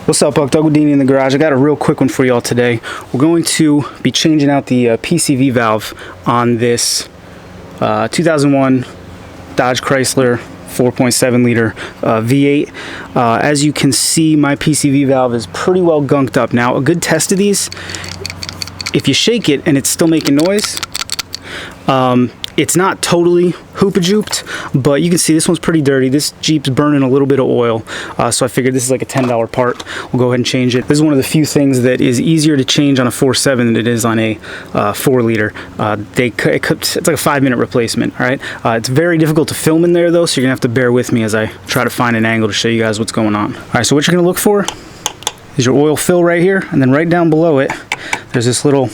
What's up, Buck? Doug with D&E in the garage. I got a real quick one for y'all today. We're going to be changing out the PCV valve on this 2001 Dodge Chrysler 4.7 liter V8. As you can see, my PCV valve is pretty well gunked up. Now, a good test of these, if you shake it and it's still making noise, it's not totally hoopa-jooped, but you can see this one's pretty dirty. This Jeep's burning a little bit of oil, so I figured this is like a $10 part. We'll go ahead and change it. This is one of the few things that is easier to change on a 4.7 than it is on a 4 liter. It's like a 5-minute replacement, all right? It's very difficult to film in there though, so you're gonna have to bear with me as I try to find an angle to show you guys what's going on. All right, so what you're gonna look for is your oil fill right here, and then right down below it, there's this little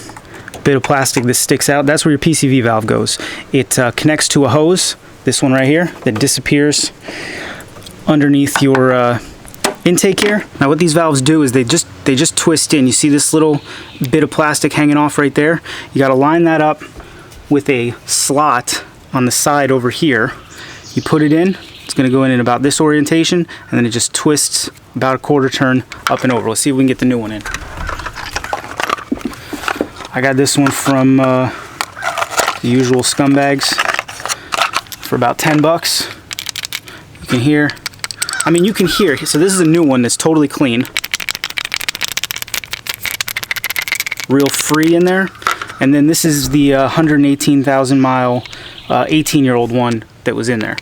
bit of plastic that sticks out. That's where your PCV valve goes. It connects to a hose, this one right here, that disappears underneath your intake here. Now what these valves do is they just twist in. You see this little bit of plastic hanging off right there? You got to line that up with a slot on the side over here. You put it in, it's going to go in about this orientation, and then it just twists about a quarter turn up and over. Let's see if we can get the new one in. I got this one from the usual scumbags for about 10 bucks. You can hear, so this is a new one that's totally clean. Real free in there. And then this is the 118,000 mile 18-year-old one that was in there.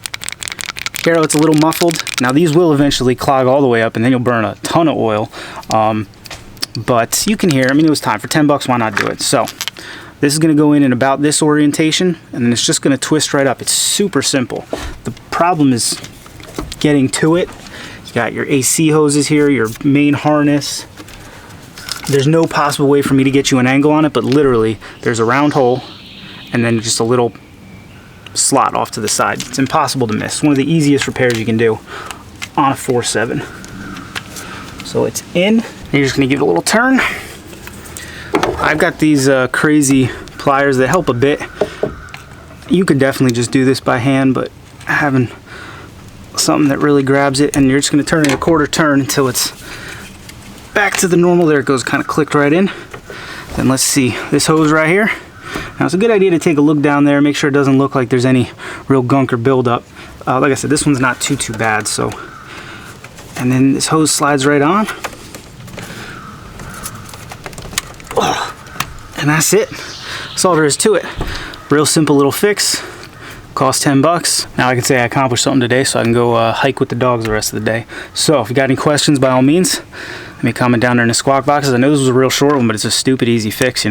Here it's a little muffled. Now these will eventually clog all the way up and then you'll burn a ton of oil. But you can hear, it was time. For 10 bucks, why not do it? So this is going to go in about this orientation, and then it's just going to twist right up. It's super simple. The problem is getting to it. You got your AC hoses here, your main harness. There's no possible way for me to get you an angle on it, but literally there's a round hole and then just a little slot off to the side. It's impossible to miss. One of the easiest repairs you can do on a 4.7. So it's in. You're just going to give it a little turn. I've got these crazy pliers that help a bit. You could definitely just do this by hand, but having something that really grabs it, and you're just going to turn it a quarter turn until it's back to the normal. There it goes, kind of clicked right in. Then let's see this hose right here. Now it's a good idea to take a look down there, make sure it doesn't look like there's any real gunk or buildup. Like I said, this one's not too bad. So, and then this hose slides right on. And that's it. That's all there is to it. Real simple little fix. Cost 10 bucks. Now I can say I accomplished something today, so I can go hike with the dogs the rest of the day. So if you got any questions, by all means, let me comment down there in the squawk boxes. I know this was a real short one, but it's a stupid easy fix,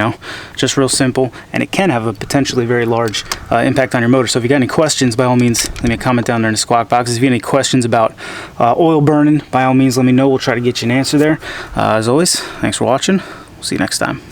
just real simple, and it can have a potentially very large impact on your motor. So if you got any questions, by all means, let me comment down there in the squawk boxes. If you have any questions about oil burning, by all means, let me know. We'll try to get you an answer there. As always, thanks for watching. We'll see you next time.